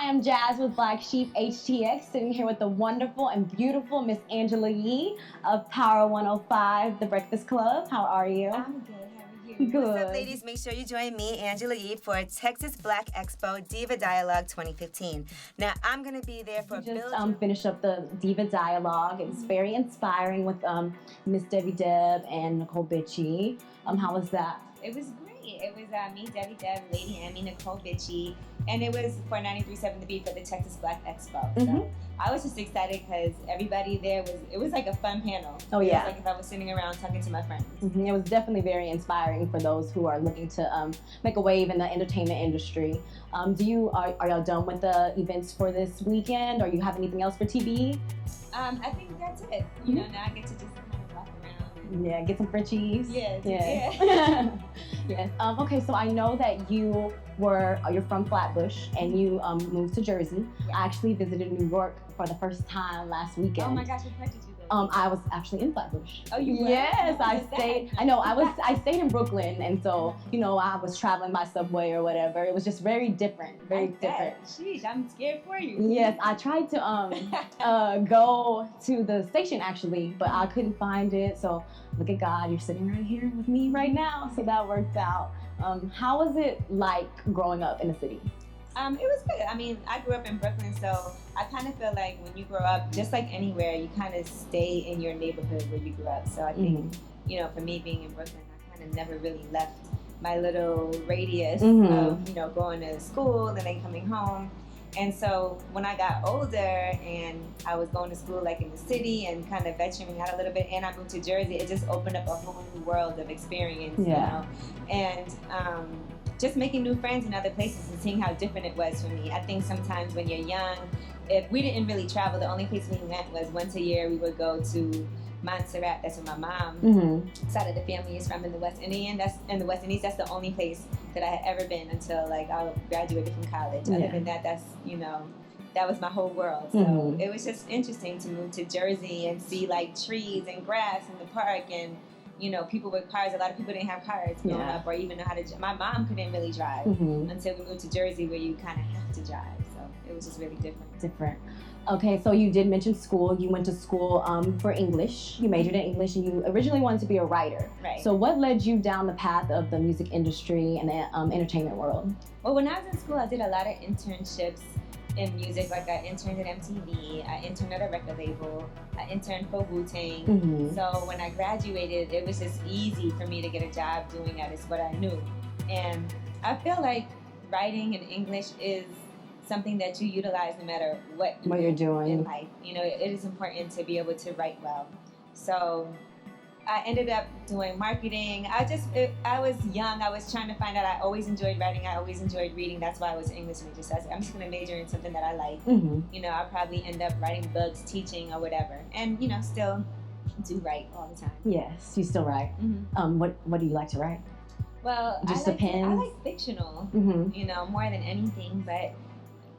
Hi, I'm Jazz with BlackSheepHTX, sitting here with the wonderful and beautiful Miss Angela Yee of Power 105, The Breakfast Club. How are you? I'm good. How are you? Good. What's up, ladies? Make sure you join me, Angela Yee, for Texas Black Expo Diva Dialogue 2015. Now, I'm going to be there for We just finished up the Diva Dialogue. It was very inspiring with Miss Debbie Deb and Nicole Bitchie. How was that? It was great. It was me, Debbie Deb, Lady Amy, Nicole Bitchie, and it was for 93.7 The Beat for the Texas Black Expo. So I was just excited because everybody there it was like a fun panel. Oh, yeah. It was like if I was sitting around talking to my friends. It was definitely very inspiring for those who are looking to make a wave in the entertainment industry. Are y'all done with the events for this weekend, or you have anything else for TV? I think that's it. You know, now I get to just kind of walk around. Yeah, get some Frenchies. Yeah. Yes. Okay, so I know that you're from Flatbush and you moved to Jersey. Yeah. I actually visited New York for the first time last weekend. Oh my gosh, what part did you go? I was actually in Flatbush. Oh, you were? Yes, What I was that? stayed. I know. I stayed in Brooklyn, and so I was traveling by subway or whatever. It was just very different. Very different. Sheesh, I'm scared for you. Yes, I tried to go to the station actually, but I couldn't find it. So look at God, you're sitting right here with me right now. So that worked out. How was it like growing up in the city? It was good. I mean, I grew up in Brooklyn, so I kind of feel like when you grow up, just like anywhere, you kind of stay in your neighborhood where you grew up. So I think, for me being in Brooklyn, I kind of never really left my little radius of, going to school and then coming home. And so when I got older and I was going to school like in the city and kind of venturing out a little bit, and I moved to Jersey, it just opened up a whole new world of experience, and just making new friends in other places and seeing how different it was for me. I think sometimes when you're young, if we didn't really travel, the only place we went was once a year we would go to Montserrat. That's where my mom side of the family is from in the West Indies. That's the only place that I had ever been until like I graduated from college. Other than that, that's that was my whole world. So it was just interesting to move to Jersey and see like trees and grass in the park and people with cars. A lot of people didn't have cars growing up or even know how to. My mom couldn't really drive until we moved to Jersey, where you kind of have to drive. So it was just really different. Okay, so you did mention school. You went to school for English. You majored in English, and you originally wanted to be a writer. Right. So what led you down the path of the music industry and the entertainment world? Well, when I was in school, I did a lot of internships in music. Like I interned at MTV, I interned at a record label, I interned for Wu-Tang. So when I graduated, it was just easy for me to get a job doing that. It's what I knew. And I feel like writing in English is something that you utilize no matter what you're doing in life. It is important to be able to write well. So I ended up doing marketing. I was young. I was trying to find out. I always enjoyed writing. I always enjoyed reading. That's why I was an English major. So I said, I'm just going to major in something that I like. I'll probably end up writing books, teaching, or whatever. And, still do write all the time. Yes, you still write. What do you like to write? Well, just depends. I like fictional, more than anything. But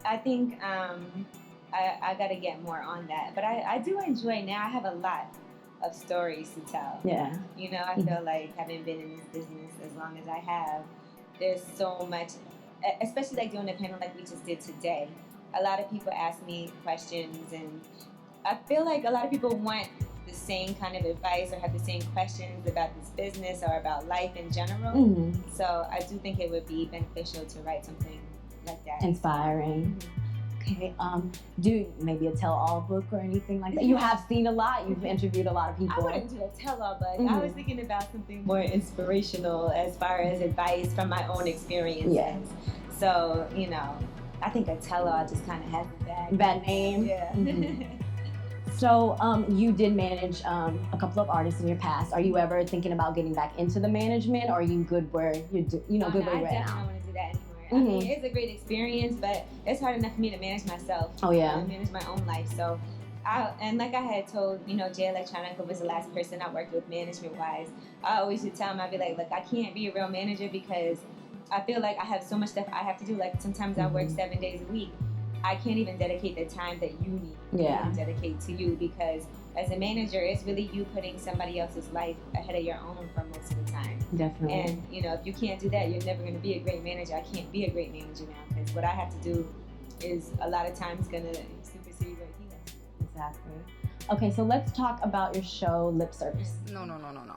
I think I got to get more on that. But I do enjoy now. I have a lot of stories to tell. Yeah. I feel like having been in this business as long as I have, there's so much, especially like doing a panel like we just did today. A lot of people ask me questions, and I feel like a lot of people want the same kind of advice or have the same questions about this business or about life in general. So I do think it would be beneficial to write something like that. Inspiring. Okay, do maybe a tell-all book or anything like that? You have seen a lot. You've interviewed a lot of people. I wouldn't do a tell-all book. I was thinking about something more inspirational as far as advice from my own experiences. Yes. So, I think a tell-all just kind of has a bad name. Yeah. So, you did manage a couple of artists in your past. Are you ever thinking about getting back into the management, or are you good where you're, good where you're at now? I definitely don't want to do that anymore. I mean, it's a great experience, but it's hard enough for me to manage myself. Oh, yeah. Manage my own life. So, and like I had told, Jay Electronica was the last person I worked with management-wise. I always would tell him, I'd be like, look, I can't be a real manager because I feel like I have so much stuff I have to do. Like, sometimes I work 7 days a week. I can't even dedicate the time that you need to dedicate to you, because as a manager, it's really you putting somebody else's life ahead of your own for most of the time. Definitely. And, if you can't do that, you're never going to be a great manager. I can't be a great manager now because what I have to do is a lot of times gonna supersede what he wants. Exactly. Okay, so let's talk about your show, Lip Service. No.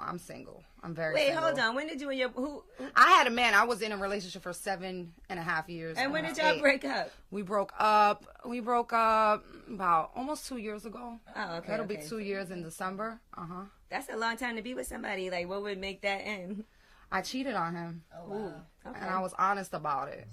I'm single. I'm very Wait, single. hold on. When did you and your who? I had a man. I was in a relationship for 7.5 years. And when did y'all break up? We broke up about almost 2 years ago. Oh, okay. It'll be 2 years in December. That's a long time to be with somebody. Like, what would make that end? I cheated on him. Oh, wow. Okay. And I was honest about it.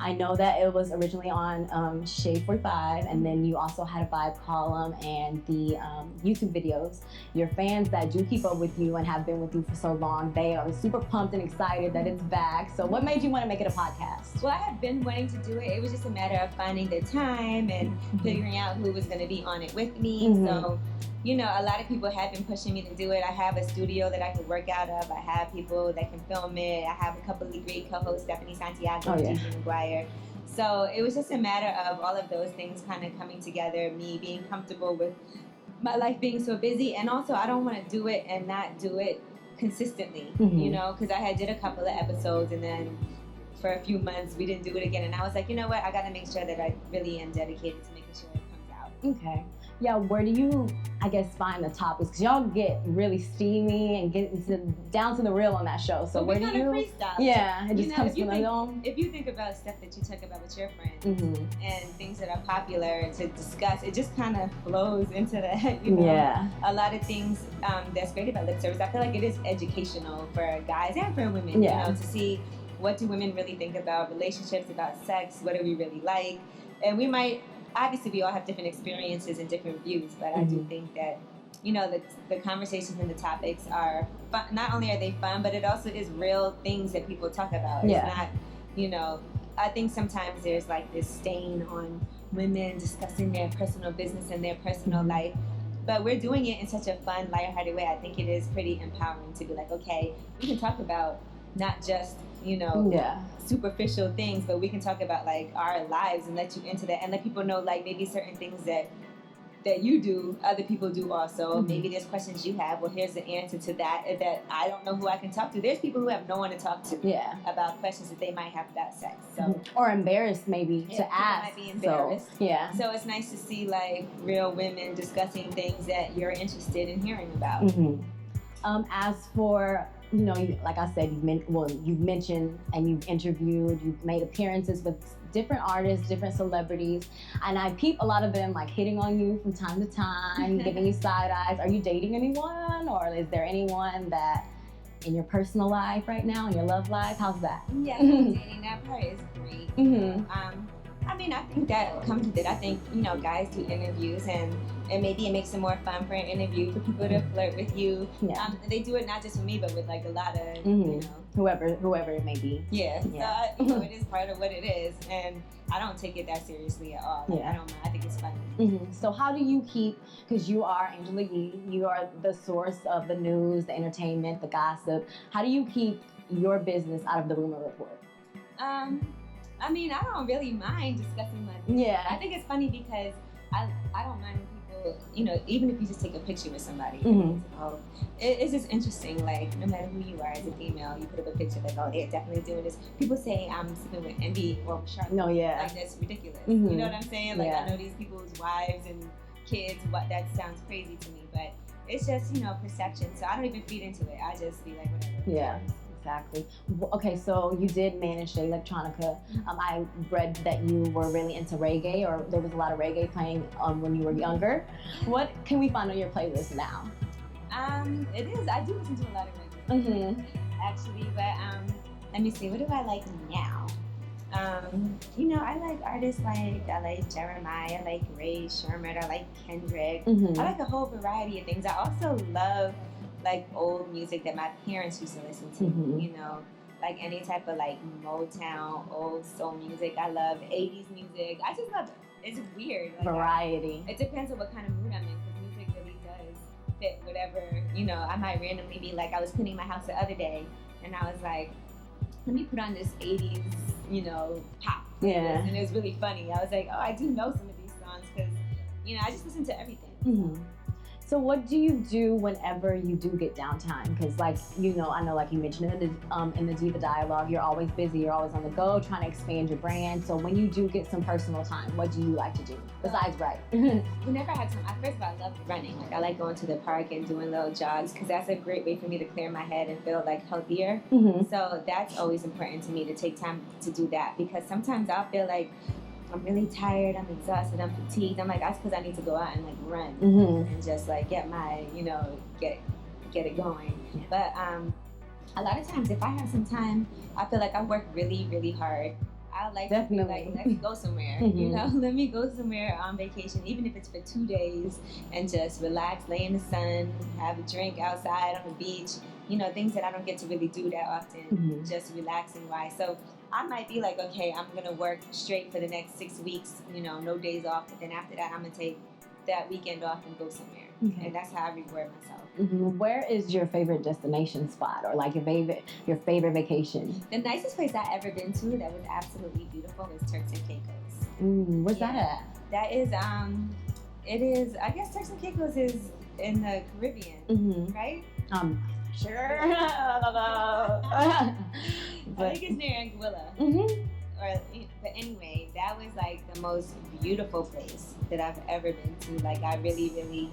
I know that it was originally on Shade 45, and then you also had a Vibe column and the YouTube videos. Your fans that do keep up with you and have been with you for so long, they are super pumped and excited that it's back. So what made you want to make it a podcast? Well, I had been wanting to do it. It was just a matter of finding the time and figuring out who was going to be on it with me. So, you know, a lot of people have been pushing me to do it. I have a studio that I can work out of. I have people that can film it. I have a couple of great co-hosts, Stephanie Santiago and Gigi McGuire. So it was just a matter of all of those things kind of coming together, me being comfortable with my life being so busy. And also, I don't want to do it and not do it consistently, you know, because I had did a couple of episodes and then for a few months we didn't do it again. And I was like, you know what, I got to make sure that I really am dedicated to making sure it comes out. Okay. Yeah, where do you, I guess, find the topics? Because y'all get really steamy and get down to the real on that show. So where do you? Freestyle. Yeah, it just comes from the dome. If you think about stuff that you talk about with your friends and things that are popular to discuss, it just kind of flows into that. You know? Yeah. A lot of things that's great about lip service. I feel like it is educational for guys and for women. Yeah. You know, to see what do women really think about relationships, about sex, what do we really like, and we might. Obviously, we all have different experiences and different views, but I do think that, you know, the conversations and the topics are fun. Not only are they fun, but it also is real things that people talk about. It's not, you know, I think sometimes there's like this stain on women discussing their personal business and their personal life, but we're doing it in such a fun, lighthearted way. I think it is pretty empowering to be like, okay, we can talk about not just, you know, superficial things, but we can talk about like our lives and let you into that and let people know like maybe certain things that you do, other people do also. Maybe there's questions you have. Well, here's the answer to that I don't know who I can talk to. There's people who have no one to talk to about questions that they might have about sex. So or embarrassed maybe to ask. Might be embarrassed. So, so it's nice to see like real women discussing things that you're interested in hearing about. As for, you know, like I said, you've mentioned and you've interviewed, you've made appearances with different artists, different celebrities, and I peep a lot of them like hitting on you from time to time, giving you side eyes. Are you dating anyone, or is there anyone that in your personal life right now, in your love life? How's that? Yeah, dating, that part is great. I mean, I think that comes with it. I think, you know, guys do interviews and maybe it makes it more fun for an interview, for people to flirt with you. They do it not just with me, but with like a lot of, you know. Whoever it may be. Yeah. So, you know, it is part of what it is. And I don't take it that seriously at all. Like, I don't mind. I think it's funny. So how do you keep, because you are Angela Yee, you are the source of the news, the entertainment, the gossip. How do you keep your business out of the rumor report? I mean, I don't really mind discussing my business. I think it's funny because I don't mind when people, you know, even if you just take a picture with somebody, it's just interesting. Like, no matter who you are as a female, you put up a picture like, oh, they're definitely doing this. People say I'm sleeping with Envy or Charlotte. No, like that's ridiculous. You know what I'm saying? Like, I know these people's wives and kids. That sounds crazy to me, but it's just, you know, perception. So I don't even feed into it. I just be like, whatever. Exactly. Okay, so you did manage the electronica. I read that you were really into reggae, or there was a lot of reggae playing when you were younger. What can we find on your playlist now? It is. I do listen to a lot of reggae, actually. But let me see. What do I like now? You know, I like artists like Jeremiah, I like Ray Sherman, I like Kendrick. I like a whole variety of things. I also love like old music that my parents used to listen to, you know, like any type of like Motown, old soul music. I love 80s music. I just love it. It's weird. Like, variety. It depends on what kind of mood I'm in, because music really does fit whatever, you know. I might randomly be like, I was cleaning my house the other day and I was like, let me put on this 80s, you know, pop. And it was really funny. I was like, oh, I do know some of these songs because, you know, I just listen to everything. So what do you do whenever you do get downtime? Because like, I know like you mentioned in the Diva Dialogue, you're always busy, you're always on the go, trying to expand your brand. So when you do get some personal time, what do you like to do besides write? Whenever I have time, first of all, I love running. Like I like going to the park and doing little jogs because that's a great way for me to clear my head and feel like healthier. So that's always important to me to take time to do that because sometimes I'll feel like I'm really tired, I'm exhausted, I'm fatigued. I'm like, that's because I need to go out and like run and just like get my, get it going. Yeah. But a lot of times if I have some time, I feel like I work really, really hard. I like to be like, let's go somewhere, let me go somewhere on vacation, even if it's for 2 days and just relax, lay in the sun, have a drink outside on the beach, things that I don't get to really do that often, just relaxing wise. So I might be like, okay, I'm going to work straight for the next 6 weeks, no days off. But then after that, I'm going to take that weekend off and go somewhere. Okay. And that's how I reward myself. Where is your favorite destination spot or like your favorite vacation? The nicest place I've ever been to that was absolutely beautiful is Turks and Caicos. Where's that at? That is, it is, I guess Turks and Caicos is in the Caribbean, right? Sure. I think it's near Anguilla. But anyway, that was like the most beautiful place that I've ever been to. Like I really, really,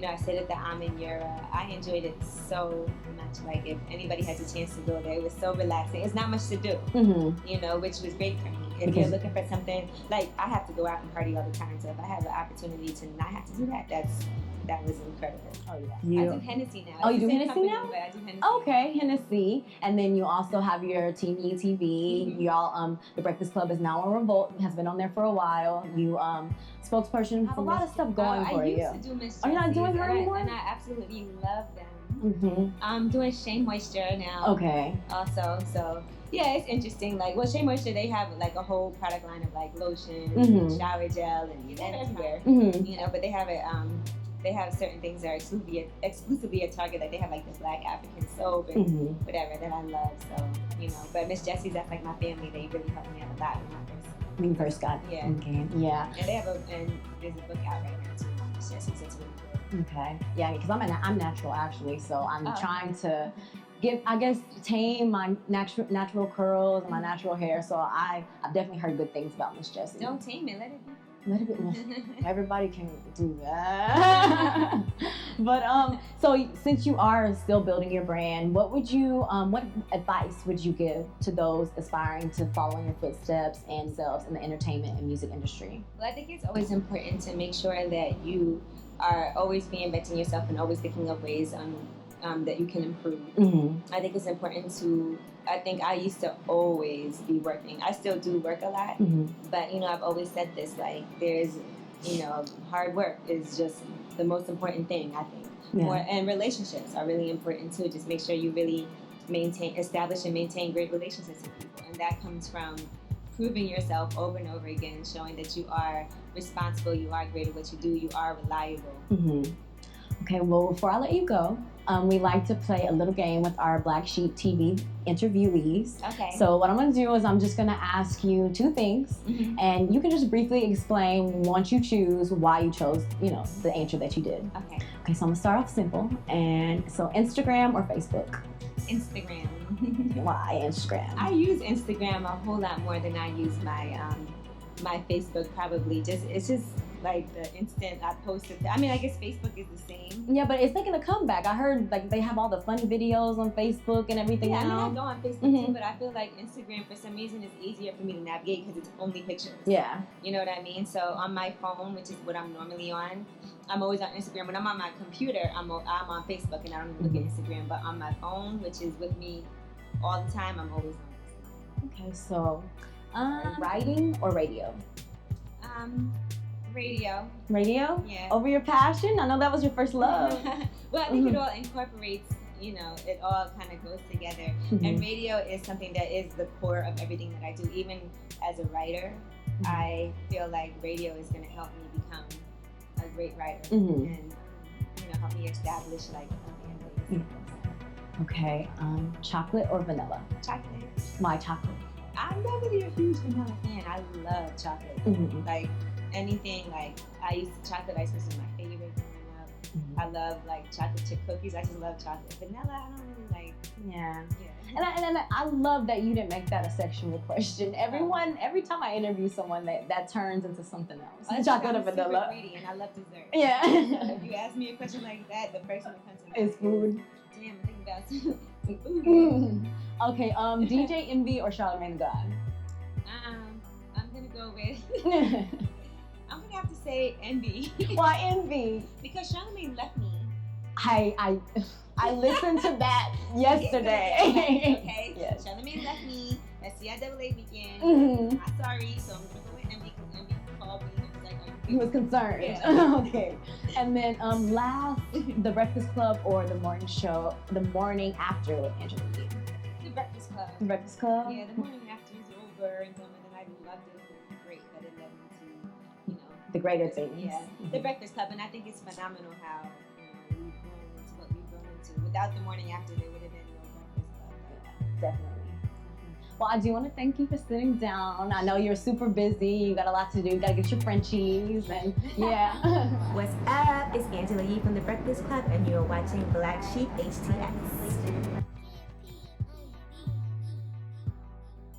I stayed at the Amenura. I enjoyed it so much. Like if anybody has a chance to go there, it was so relaxing. It's not much to do, which was great for me. If you're looking for something, like I have to go out and party all the time. So if I have an opportunity to not have to do that, that was incredible. Oh yeah. I do Hennessy now. Oh, you do Hennessy now? But I do Hennessy. Okay, Hennessy. And then you also have your Team TV. Y'all, the Breakfast Club is now on Revolt. Has been on there for a while. You spokesperson. Have a lot of stuff going for you. I used to do Miss Are you not doing her anymore? And I absolutely love them. I'm doing Shea Moisture now. Okay. Also, so yeah, it's interesting. Like, Shea Moisture, they have like a whole product line of like lotion, shower gel, and everywhere. But they have it. They have certain things that are exclusively at Target. Like they have like the Black African soap and whatever that I love. So but Miss Jessie's, that's like my family. They really helped me out a lot when you first got. Yeah. Okay. Yeah. And they have there's a book out right now too. Miss Jessie's, it's really good. Okay. Yeah, because I'm natural actually, so I'm trying to tame my natural curls, my natural hair. So I've definitely heard good things about Miss Jessie. Don't tame it, let it be. Everybody can do that. But so since you are still building your brand, what advice would you give to those aspiring to follow in your footsteps and themselves in the entertainment and music industry? Well, I think it's always important to make sure that you are always reinventing yourself and always thinking of ways that you can improve. I think it's important I think I used to always be working. I still do work a lot, but I've always said this, like there's, hard work is just the most important thing, I think. Yeah. And relationships are really important too. Just make sure you really establish and maintain great relationships with people. And that comes from proving yourself over and over again, showing that you are responsible, you are great at what you do, you are reliable. Okay, well, before I let you go, we like to play a little game with our Black Sheep TV interviewees. Okay. So what I'm going to do is I'm just going to ask you 2 things, and you can just briefly explain, once you choose, why you chose, the answer that you did. Okay. Okay, so I'm going to start off simple. And so Instagram or Facebook? Instagram. Why Instagram? I use Instagram a whole lot more than I use my my Facebook, probably. It's just like the instant I posted. I mean, I guess Facebook is the same. Yeah, but it's making a comeback. I heard like they have all the funny videos on Facebook and everything. Yeah, I go on Facebook too, but I feel like Instagram for some reason is easier for me to navigate because it's only pictures. Yeah. You know what I mean? So on my phone, which is what I'm normally on, I'm always on Instagram. When I'm on my computer, I'm on Facebook and I don't even look at Instagram. But on my phone, which is with me all the time, I'm always on Instagram. Okay, so writing or radio? Radio. Radio? Yeah. Over your passion? I know that was your first love. Well, I think it all incorporates, it all kind of goes together. And radio is something that is the core of everything that I do. Even as a writer, I feel like radio is going to help me become a great writer and, help me establish like a fan base. Okay. Chocolate or vanilla? Chocolate. Why chocolate? I'm not really a huge vanilla fan. I love chocolate. Like anything, like chocolate ice cream was my favorite growing up. I love like chocolate chip cookies. I just love chocolate. Vanilla, I don't really like. Yeah. Yeah. And I love that you didn't make that a sexual question. Every time I interview someone, that turns into something else. Oh, Chocolate I'm or vanilla. super greedy and I love dessert. Yeah. So if you ask me a question like that, the first one that comes to mind It's food. Damn, I'm thinking about some food. Okay, DJ Envy or Charlamagne the God? I'm gonna go with. I'm gonna have to say Envy. Why Envy? Because Charlamagne left me. I listened to that yesterday. Okay. Yes. Charlamagne left me. SCIAA weekend. Mhm. I'm sorry, so I'm gonna go with Envy because Envy called me and was like, "Are you He was concerned. Yeah. Okay. And then last, The Breakfast Club or the morning show, the morning after with Angela Yee? The Breakfast Club. The Breakfast Club? Yeah, the morning after is over and done, and then I loved it. It was great, but it led me to, you know, The greater things. yeah, the Breakfast Club, and I think it's phenomenal how we've grown into what we've grown into. Without the morning after, there would have been no Breakfast Club. Definitely. Well, I do want to thank you for sitting down. I know you're super busy. You got a lot to do. You got to get your Frenchies. And yeah. What's up? It's Angela Yee from The Breakfast Club, and you're watching BlackSheepHTX.